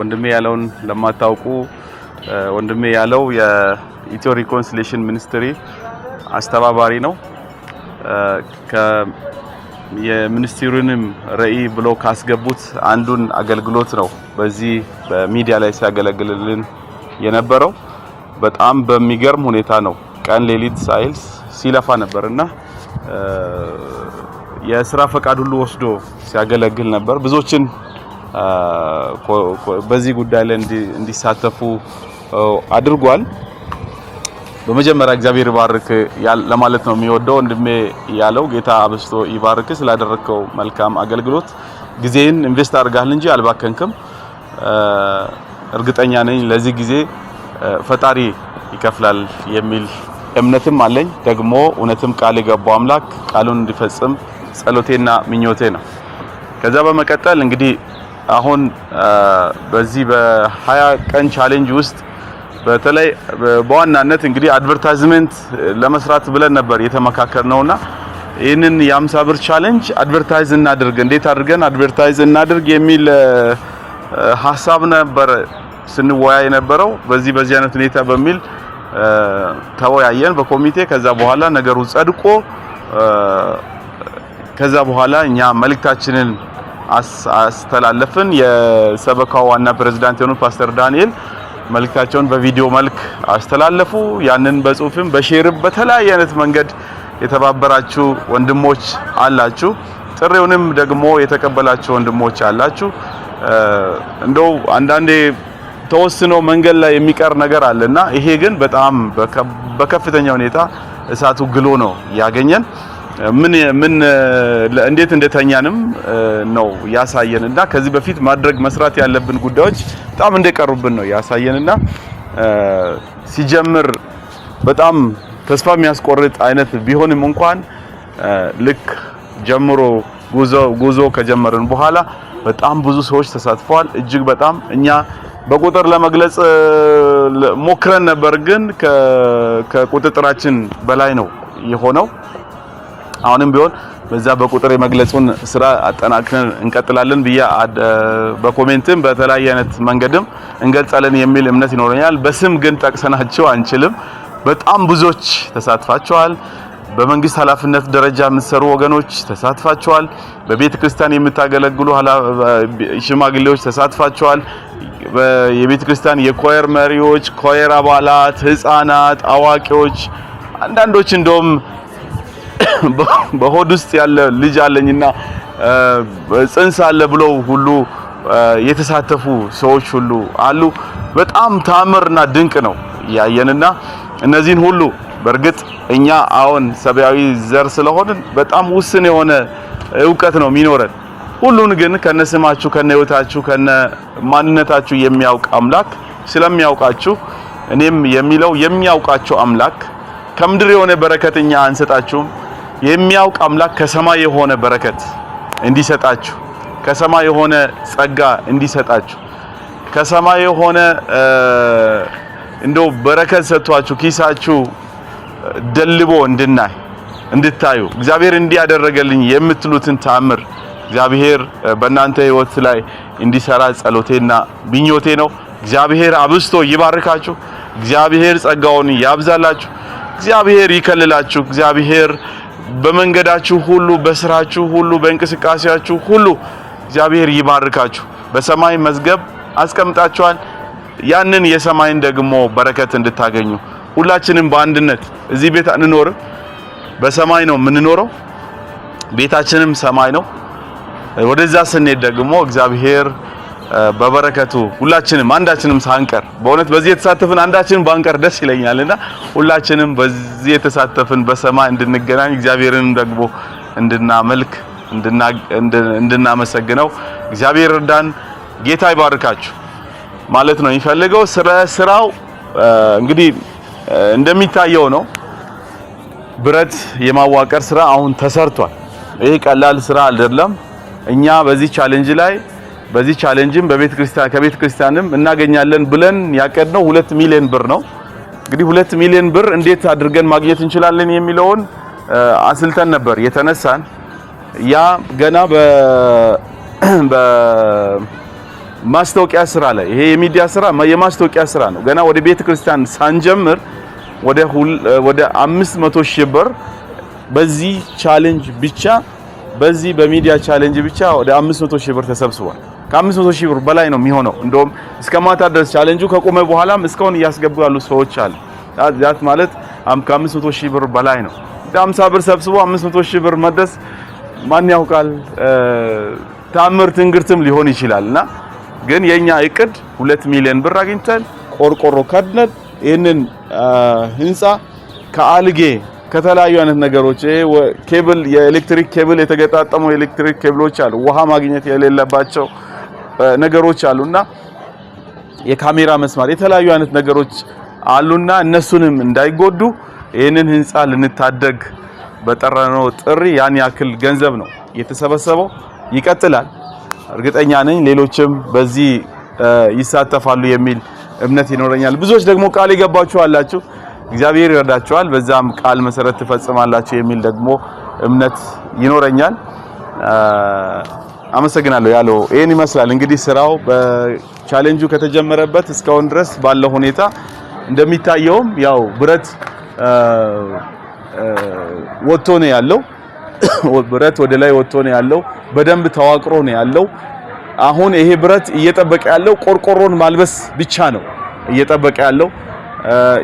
ወንድሜ ያለውን ለማታውቁ ወንድሜ ያለው የኢትዮ ሪኮንሲሊየሽን ሚኒስትሪ አስተባባሪ ነው። የሚኒስትሩንም ራዕይ ብሎ ካስገቡት አንዱን አገልግሎት ነው በዚህ በሚዲያ ላይ ሲያገለግልልን የነበረው። በጣም በሚገርም ሁኔታ ነው ቀን ሌሊት ሳይል ሲለፋ ነበርና የሥራ ፈቃድ ሁሉ ወስዶ ሲያገለግል ነበር። ብዙዎችን በዚህ ጉዳይ ላይ እንዲሳተፉ አድርጓል። በመጀመሪያ እግዚአብሔር ይባርክ ለማለት ነው የሚወደው ወንድሜ ያለው። ጌታ አብስቶ ይባርክ ስላደረከው መልካም አገልግሎት። ጊዜን ኢንቨስት አድርጋል እንጂ አልባከንክም። እርግጠኛ ነኝ ለዚህ ጊዜ ፈጣሪ ይከፍላል የሚል እምነትም አለኝ። ደግሞ እውነትም ቃል የገባው አምላክ ቃሉን እንዲፈጽም ጸሎቴና ምኞቴ ነው። ከዛ በመቀጠል እንግዲህ አሁን በዚህ በ20 ቀን ቻሌንጅ ውስጥ በተለይ በዋናነት እንግዲህ አድቨርታይዝመንት ለመስራት ብለን ነበር የተመካከርነውና ይሄንን የ50 ብር ቻሌንጅ አድቨርታይዝ እናድርግ፣ እንዴት አድርገን አድቨርታይዝ እናድርግ የሚል ሐሳብ ነበር ስንወያይ ነበረው። በዚህ አይነት ሁኔታ በሚል ተወያየን በኮሚቴ። ከዛ በኋላ ነገሩ ጸድቆ ከዛ በኋላ እኛ መልእክታችንን አስተላለፍን። የሰበካው ዋና ፕሬዝዳንት የሆኑት ፓስተር ዳንኤል መልእክታቸውን በቪዲዮ መልክ አስተላለፉ። ያንን በጽሁፍም በሼርም በተለያየ አይነት መንገድ የተባበራችሁ ወንድሞች አላችሁ። ጥሪውንም ደግሞ የተቀበላችሁ ወንድሞች አላችሁ። እንደው አንዳንዴ ተወስኖ መንገድ ላይ የሚቀር ነገር አለና ይሄ ግን በጣም በከፍተኛ ሁኔታ እሳቱ ግሎ ነው ያገኘን። ምን እንዴት እንደተኛንም ነው ያሳየንና ከዚህ በፊት ማድረግ መስራት ያለብን ጉዳዮች በጣም እንደቀሩብን ነው ያሳየንና ሲጀምር በጣም ተስፋ የሚያስቆርጥ አይነት ቢሆንም እንኳን ልክ ጀምሮ ጉዞ ከጀመርን በኋላ በጣም ብዙ ሰዎች ተሳትፈዋል። እጅግ በጣም እኛ በቁጥር ለመግለጽ ሞክረን ነበር፣ ግን ከቁጥጥራችን በላይ ነው የሆነው። አሁንም ቢሆን በዛ በቁጥር የመግለጹን ስራ አጠናክረን እንቀጥላለን ብዬ በኮሜንትም በተለያየ አይነት መንገድም እንገልጻለን የሚል እምነት ይኖረኛል። በስም ግን ጠቅሰናቸው አንችልም። በጣም ብዙዎች ተሳትፋቸዋል። በመንግስት ኃላፊነት ደረጃ የምትሰሩ ወገኖች ተሳትፋቸዋል። በቤተ ክርስቲያን የምታገለግሉ ሽማግሌዎች ተሳትፋቸዋል። የቤተ ክርስቲያን የኮየር መሪዎች፣ ኮየር አባላት፣ ህፃናት፣ አዋቂዎች፣ አንዳንዶች እንደውም በሆድ ውስጥ ያለ ልጅ አለኝና ጽንስ አለ ብለው ሁሉ የተሳተፉ ሰዎች ሁሉ አሉ። በጣም ታምርና ድንቅ ነው ያየንና እነዚህን ሁሉ በእርግጥ እኛ አሁን ሰብያዊ ዘር ስለሆንን በጣም ውስን የሆነ ዕውቀት ነው የሚኖረን። ሁሉን ግን ከነስማችሁ ከነህይወታችሁ ከነማንነታችሁ የሚያውቅ አምላክ ስለሚያውቃችሁ እኔም የሚለው የሚያውቃችሁ አምላክ ከምድር የሆነ በረከትኛ አንሰጣችሁም። የሚያውቅ አምላክ ከሰማይ የሆነ በረከት እንዲሰጣችሁ፣ ከሰማይ የሆነ ጸጋ እንዲሰጣችሁ፣ ከሰማይ የሆነ እንደው በረከት ሰጥቷችሁ ኪሳችሁ ደልቦ እንድታዩ እግዚአብሔር እንዲያደረገልኝ የምትሉትን ታምር እግዚአብሔር በእናንተ ህይወት ላይ እንዲሰራ ጸሎቴና ምኞቴ ነው። እግዚአብሔር አብስቶ ይባርካችሁ። እግዚአብሔር ጸጋውን ያብዛላችሁ። እግዚአብሔር ይከልላችሁ። እግዚአብሔር በመንገዳችሁ ሁሉ፣ በስራችሁ ሁሉ፣ በእንቅስቃሴያችሁ ሁሉ እግዚአብሔር ይባርካችሁ። በሰማይ መዝገብ አስቀምጣችኋል። ያንን የሰማይን ደግሞ በረከት እንድታገኙ ሁላችንም በአንድነት እዚህ ቤት አንኖርም፣ በሰማይ ነው የምንኖረው። ቤታችንም ሰማይ ነው። ወደዛ ስንሄድ ደግሞ እግዚአብሔር በበረከቱ ሁላችንም አንዳችንም ሳንቀር በእውነት በዚህ የተሳተፍን አንዳችንም ባንቀር ደስ ይለኛልና ሁላችንም በዚህ የተሳተፍን በሰማይ እንድንገናኝ እግዚአብሔርን ደግሞ እንድናመልክ እንድናመሰግነው እግዚአብሔር እርዳን። ጌታ ይባርካችሁ ማለት ነው የሚፈልገው። ስራው እንግዲህ እንደሚታየው ነው። ብረት የማዋቀር ስራ አሁን ተሰርቷል። ይሄ ቀላል ስራ አይደለም። እኛ በዚህ ቻሌንጅም ከቤተ ክርስቲያንም እናገኛለን ብለን ያቀድነው 2 ሚሊዮን ብር ነው። እንግዲህ 2 ሚሊዮን ብር እንዴት አድርገን ማግኘት እንችላለን የሚለውን አስልተን ነበር የተነሳን። ያ ገና ማስታወቂያ ስራ ላይ ይሄ የሚዲያ ስራ የማስታወቂያ ስራ ነው። ገና ወደ ቤተክርስቲያን ሳንጀምር ወደ 500 ሺህ ብር በዚህ ቻሌንጅ ብቻ በዚህ በሚዲያ ቻሌንጅ ብቻ ወደ 500 ሺህ ብር ተሰብስቧል። ከ500 ሺህ ብር በላይ ነው የሚሆነው። እንደውም እስከ ማታ ድረስ ቻሌንጁ ከቆመ በኋላም እስካሁን እያስገቡ ያሉ ሰዎች አሉ። ዛት ማለት ከ500 ሺህ ብር በላይ ነው። 50 ብር ሰብስቦ 500 ሺህ ብር መድረስ ማን ያውቃል? ታምር ትንግርትም ሊሆን ይችላልና ግን የኛ እቅድ 2 ሚሊዮን ብር አግኝተን ቆርቆሮ ከድነን ይሄንን ህንጻ ከአልጌ ከተለያዩ አይነት ነገሮች ኬብል የኤሌክትሪክ ኬብል የተገጣጠሙ ኤሌክትሪክ ኬብሎች አሉ። ውሃ ማግኘት የሌለባቸው ነገሮች አሉና የካሜራ መስመር የተለያዩ አይነት ነገሮች አሉና እነሱንም እንዳይጎዱ ይሄንን ህንጻ ልንታደግ በጠራነው ጥሪ ያን ያክል ገንዘብ ነው የተሰበሰበው። ይቀጥላል። እርግጠኛ ነኝ ሌሎችም በዚህ ይሳተፋሉ የሚል እምነት ይኖረኛል። ብዙዎች ደግሞ ቃል ይገባችሁ አላችሁ። እግዚአብሔር ይረዳችኋል፣ በዛም ቃል መሰረት ትፈጽማላችሁ የሚል ደግሞ እምነት ይኖረኛል። አመሰግናለሁ። ያለው ይሄን ይመስላል እንግዲህ ስራው በቻሌንጁ ከተጀመረበት እስካሁን ድረስ ባለው ሁኔታ እንደሚታየውም ያው ብረት ወጥቶ ነው ያለው። ብረት ወደ ላይ ወጥቶ ነው ያለው። በደንብ ተዋቅሮ ነው ያለው። አሁን ይሄ ብረት እየጠበቀ ያለው ቆርቆሮን ማልበስ ብቻ ነው እየጠበቀ ያለው።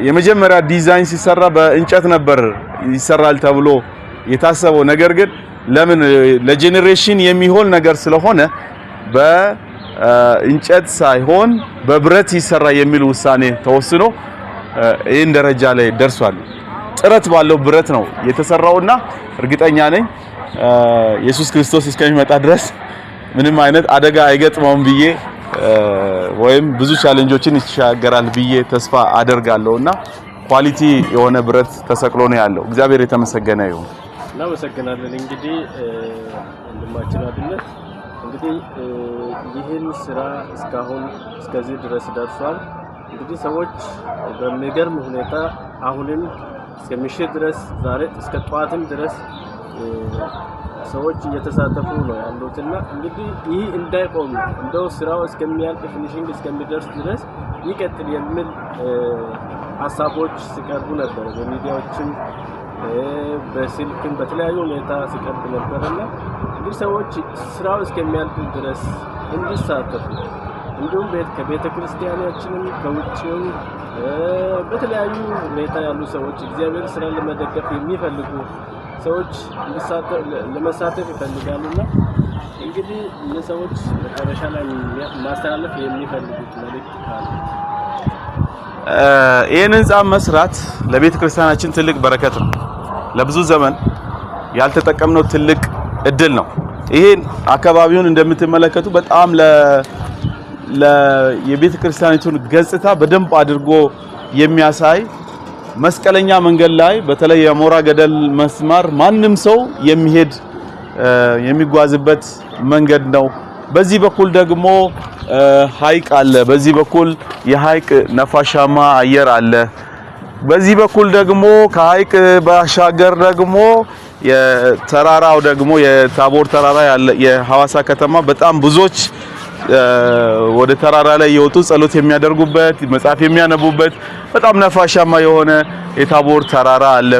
የመጀመሪያ ዲዛይን ሲሰራ በእንጨት ነበር ይሰራል ተብሎ የታሰበው። ነገር ግን ለምን ለጄኔሬሽን የሚሆን ነገር ስለሆነ በእንጨት ሳይሆን በብረት ይሰራ የሚል ውሳኔ ተወስኖ ይሄን ደረጃ ላይ ደርሷል። ጥረት ባለው ብረት ነው የተሰራውና እርግጠኛ ነኝ ኢየሱስ ክርስቶስ እስከሚመጣ ድረስ ምንም አይነት አደጋ አይገጥመውም ብዬ ወይም ብዙ ቻሌንጆችን ይሻገራል ብዬ ተስፋ አደርጋለሁና ኳሊቲ የሆነ ብረት ተሰቅሎ ነው ያለው። እግዚአብሔር የተመሰገነ ይሁን። እናመሰግናለን። እንግዲህ ወንድማችን አብነት እንግዲህ ይህን ስራ እስካሁን እስከዚህ ድረስ ደርሷል። እንግዲህ ሰዎች በሚገርም ሁኔታ አሁንም እስከ ምሽት ድረስ ዛሬ እስከ ጧትም ድረስ ሰዎች እየተሳተፉ ነው ያሉትና እንግዲህ ይህ እንዳይቆም እንደው ስራው እስከሚያልቅ ፊኒሺንግ እስከሚደርስ ድረስ ይቀጥል የሚል ሐሳቦች ሲቀርቡ ነበር። በሚዲያዎችም በስልክም በተለያዩ ሁኔታ ሲቀርብ ነበርና እንግዲህ ሰዎች ስራው እስከሚያልቅ ድረስ እንዲሳተፉ እንዲሁም ከቤተ ክርስቲያናችንም ከውጭም በተለያዩ ሁኔታ ያሉ ሰዎች እግዚአብሔር ስራ ለመደገፍ የሚፈልጉ ሰዎች ለመሳተፍ ይፈልጋሉና እንግዲህ ለሰዎች መጨረሻ ላይ ማስተላለፍ የሚፈልጉት መልእክት ካለ ይሄን ህንጻ መስራት ለቤተ ክርስቲያናችን ትልቅ በረከት ነው። ለብዙ ዘመን ያልተጠቀምነው ትልቅ እድል ነው። ይሄን አካባቢውን እንደምትመለከቱ በጣም የቤተ ክርስቲያኒቱን ገጽታ በደንብ አድርጎ የሚያሳይ መስቀለኛ መንገድ ላይ በተለይ የሞራ ገደል መስመር ማንም ሰው የሚጓዝበት መንገድ ነው። በዚህ በኩል ደግሞ ሐይቅ አለ። በዚህ በኩል የሐይቅ ነፋሻማ አየር አለ። በዚህ በኩል ደግሞ ከሐይቅ ባሻገር ደግሞ የተራራው ደግሞ የታቦር ተራራ ያለ የሐዋሳ ከተማ በጣም ብዙዎች ወደ ተራራ ላይ የወጡ ጸሎት የሚያደርጉበት መጽሐፍ የሚያነቡበት በጣም ነፋሻማ የሆነ የታቦር ተራራ አለ።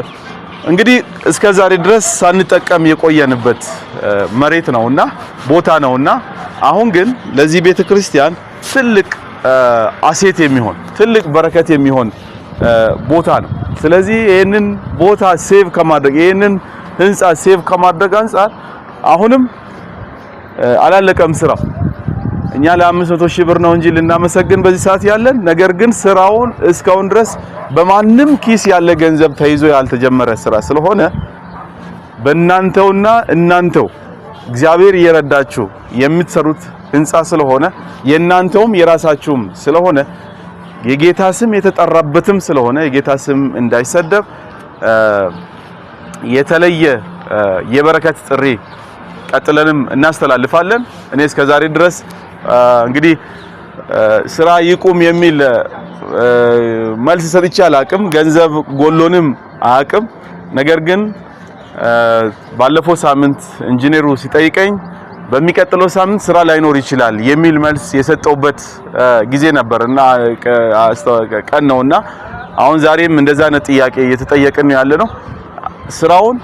እንግዲህ እስከዛሬ ድረስ ሳንጠቀም የቆየንበት መሬት ነውና ቦታ ነውና አሁን ግን ለዚህ ቤተክርስቲያን ትልቅ አሴት የሚሆን ትልቅ በረከት የሚሆን ቦታ ነው። ስለዚህ ይሄንን ቦታ ሴቭ ከማድረግ ይሄንን ህንጻ ሴቭ ከማድረግ አንፃር አሁንም አላለቀም ስራው። እኛ ለ500 ሺህ ብር ነው እንጂ ልናመሰግን በዚህ ሰዓት ያለን፣ ነገር ግን ስራውን እስካሁን ድረስ በማንም ኪስ ያለ ገንዘብ ተይዞ ያልተጀመረ ስራ ስለሆነ በእናንተውና እናንተው እግዚአብሔር እየረዳችሁ የምትሰሩት ህንጻ ስለሆነ የእናንተውም የራሳችሁም ስለሆነ የጌታ ስም የተጠራበትም ስለሆነ የጌታ ስም እንዳይሰደብ የተለየ የበረከት ጥሪ ቀጥለንም እናስተላልፋለን። እኔ እስከዛሬ ድረስ እንግዲህ ስራ ይቁም የሚል መልስ ሰጥቼ አላቅም፣ ገንዘብ ጎሎንም አያቅም። ነገር ግን ባለፈው ሳምንት ኢንጂነሩ ሲጠይቀኝ በሚቀጥለው ሳምንት ስራ ላይኖር ይችላል የሚል መልስ የሰጠውበት ጊዜ ነበርና ቀን ነውና አሁን ዛሬም እንደዛ አይነት ጥያቄ እየተጠየቅን ያለ ነው። ስራውን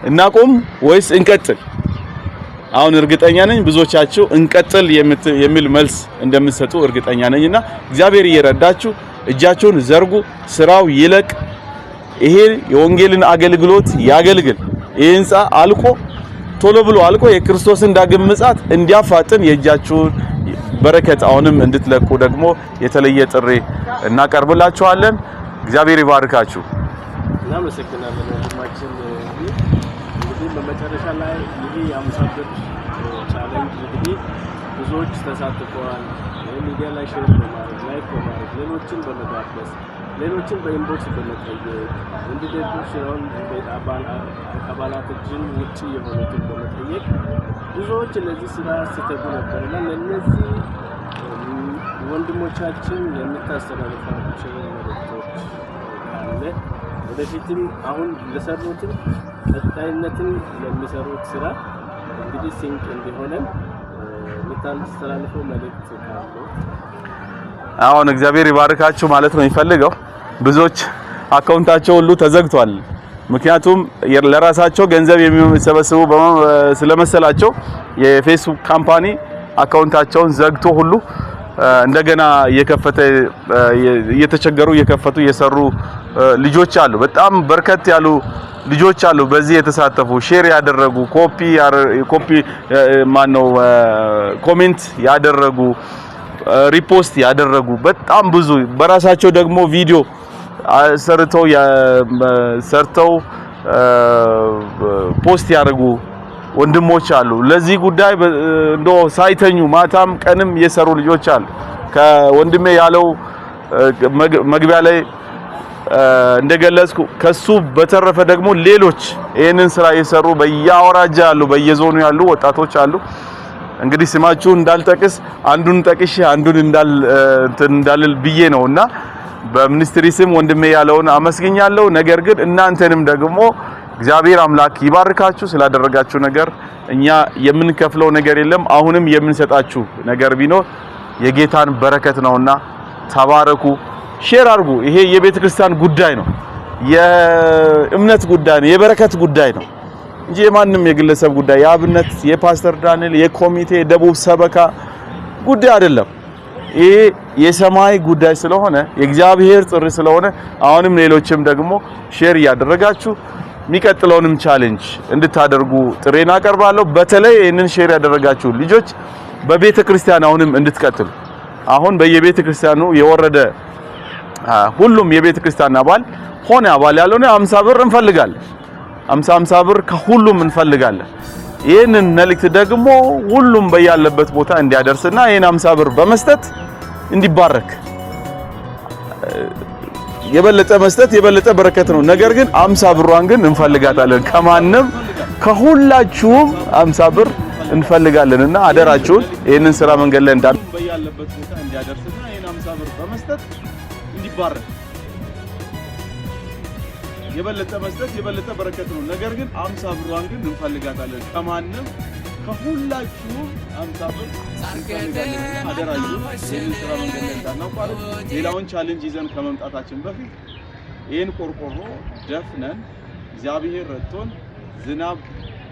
እናቆም ወይስ እንቀጥል? አሁን እርግጠኛ ነኝ ብዙዎቻችሁ እንቀጥል የሚል መልስ እንደምትሰጡ እርግጠኛ ነኝና እግዚአብሔር እየረዳችሁ እጃችሁን ዘርጉ። ስራው ይለቅ። ይሄ የወንጌልን አገልግሎት ያገልግል። ይሄ ህንጻ አልቆ ቶሎ ብሎ አልቆ የክርስቶስን ዳግም ምጽአት እንዲያፋጥን የእጃችሁን በረከት አሁንም እንድትለቁ ደግሞ የተለየ ጥሪ እናቀርብላችኋለን። እግዚአብሔር ይባርካችሁ። እናመሰግናለን ወንድማችን። እንግዲህ በመጨረሻ ላይ ይሄ የ50 ብር ቻሌንጅ እንግዲህ ብዙዎች ተሳትፈዋል። ሚዲያ ላይ ሼር በማድረግ ላይክ በማድረግ ሌሎችን በመጋበዝ ሌሎችን በኢንቦክስ በመጠየቅ እንዲደግፉ ሲሆን አባላቶችን ውጪ የሆኑትን በመጠየቅ ብዙዎች ለዚህ ስራ ሲተጉ ነበርና ለነዚህ ወንድሞቻችን የምታስተላልፋቸው መልእክቶች ካለ ወደፊትም አሁን ለሰሩትም ቀጣይነትን ለሚሰሩት ስራ እንግዲህ ሲንቅ እንዲሆነን የምታስተላልፈው መልእክት ካለ? አሁን እግዚአብሔር ይባርካችሁ ማለት ነው የሚፈልገው። ብዙዎች አካውንታቸው ሁሉ ተዘግቷል። ምክንያቱም ለራሳቸው ገንዘብ የሚሰበስቡ ስለመሰላቸው የፌስቡክ ካምፓኒ አካውንታቸውን ዘግቶ ሁሉ እንደገና እየተቸገሩ እየከፈቱ እየሰሩ ልጆች አሉ። በጣም በርከት ያሉ ልጆች አሉ በዚህ የተሳተፉ ሼር ያደረጉ ኮሜንት ያደረጉ ሪፖስት ያደረጉ በጣም ብዙ በራሳቸው ደግሞ ቪዲዮ ሰርተው ፖስት ያደርጉ ወንድሞች አሉ። ለዚህ ጉዳይ እንደው ሳይተኙ ማታም ቀንም የሰሩ ልጆች አሉ። ከወንድሜ ያለው መግቢያ ላይ እንደገለጽኩ ከሱ በተረፈ ደግሞ ሌሎች ይሄንን ስራ የሰሩ በየአውራጃ ያሉ በየዞኑ ያሉ ወጣቶች አሉ። እንግዲህ ስማችሁን እንዳልጠቅስ አንዱን ጠቅሼ አንዱን እንዳልል ብዬ ነውና በሚኒስትሪ ስም ወንድሜ ያለውን አመስግኛለሁ። ነገር ግን እናንተንም ደግሞ እግዚአብሔር አምላክ ይባርካችሁ ስላደረጋችሁ ነገር። እኛ የምንከፍለው ነገር የለም። አሁንም የምንሰጣችሁ ነገር ቢኖር የጌታን በረከት ነውና ተባረኩ። ሼር አድርጉ። ይሄ የቤተ ክርስቲያን ጉዳይ ነው፣ የእምነት ጉዳይ ነው፣ የበረከት ጉዳይ ነው እንጂ የማንም የግለሰብ ጉዳይ የአብነት የፓስተር ዳንኤል የኮሚቴ ደቡብ ሰበካ ጉዳይ አይደለም። ይሄ የሰማይ ጉዳይ ስለሆነ የእግዚአብሔር ጥሪ ስለሆነ አሁንም ሌሎችም ደግሞ ሼር ያደረጋችሁ የሚቀጥለውንም ቻሌንጅ እንድታደርጉ ጥሬን አቀርባለሁ። በተለይ ይሄንን ሼር ያደረጋችሁ ልጆች በቤተ ክርስቲያን አሁንም እንድትቀጥሉ አሁን በየቤተ ክርስቲያኑ የወረደ ሁሉም የቤተ ክርስቲያን አባል ያልሆነ 50 ብር እንፈልጋለን። 50 ብር ከሁሉም እንፈልጋለን። ይሄንን መልእክት ደግሞ ሁሉም በያለበት ቦታ እንዲያደርስና ይሄን 50 ብር በመስጠት እንዲባረክ የበለጠ መስጠት የበለጠ በረከት ነው። ነገር ግን 50 ብሯን ግን እንፈልጋታለን። ከማንም ከሁላችሁም 50 ብር እንፈልጋለንና አደራችሁን ይሄንን ስራ መንገድ ላይ በያለበት ቦታ እንዲያደርስና ይሄን 50 ብር በመስጠት እንዲባረክ የበለጠ መስጠት የበለጠ በረከት ነው። ነገር ግን 50 ብሯን ግን እንፈልጋታለን። ከማንም ከሁላችሁም 50 ብር እንፈልጋለን። አደራችሁ ይሄን ስራ መንገድ ላይ እንዳናቋርጥ። ሌላውን ቻሌንጅ ይዘን ከመምጣታችን በፊት ይሄን ቆርቆሮ ደፍነን እግዚአብሔር ረድቶን ዝናብ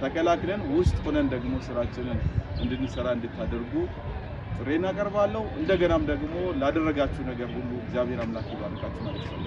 ተከላክለን ውስጥ ሆነን ደግሞ ስራችንን እንድንሰራ እንድታደርጉ ጥሬን አቀርባለሁ። እንደገናም ደግሞ ላደረጋችሁ ነገር ሁሉ እግዚአብሔር አምላክ ይባርካችሁ ማለት ነው።